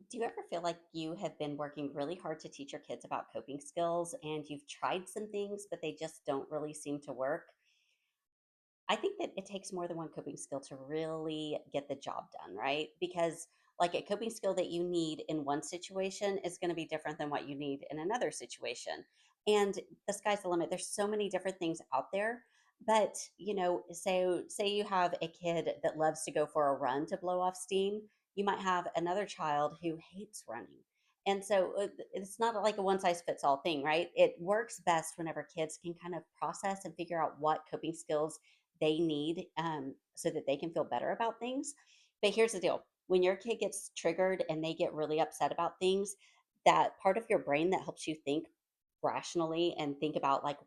Do you ever feel like you have been working really hard to teach your kids about coping skills and you've tried some things, but they just don't really seem to work? I think that it takes more than one coping skill to really get the job done, right? Because like a coping skill that you need in one situation is going to be different than what you need in another situation. And the sky's the limit. There's so many different things out there. But, say you have a kid that loves to go for a run to blow off steam, you might have another child who hates running. And so it's not like a one size fits all thing, right? It works best whenever kids can kind of process and figure out what coping skills they need so that they can feel better about things. But here's the deal, when your kid gets triggered and they get really upset about things, that part of your brain that helps you think rationally and think about, like,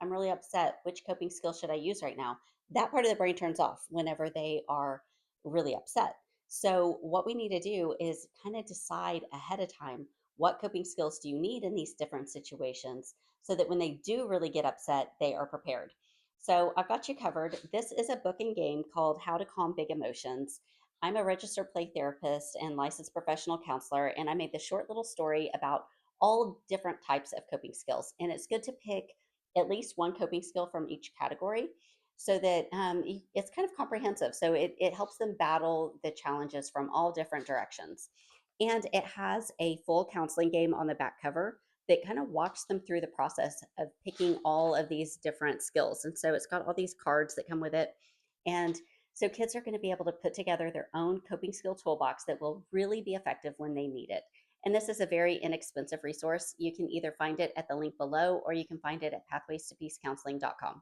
I'm really upset. Which coping skill should I use right now? That part of the brain turns off whenever they are really upset. So, what we need to do is kind of decide ahead of time, what coping skills do you need in these different situations so that when they do really get upset, they are prepared. So I've got you covered. This is a book and game called How to Calm Big Emotions. I'm a registered play therapist and licensed professional counselor, and I made this short little story about all different types of coping skills. And it's good to pick at least one coping skill from each category so that it's kind of comprehensive. So it helps them battle the challenges from all different directions. And it has a full counseling game on the back cover that kind of walks them through the process of picking all of these different skills. And so it's got all these cards that come with it. And so kids are going to be able to put together their own coping skill toolbox that will really be effective when they need it. And this is a very inexpensive resource. You can either find it at the link below or you can find it at pathwaystopeacecounseling.com.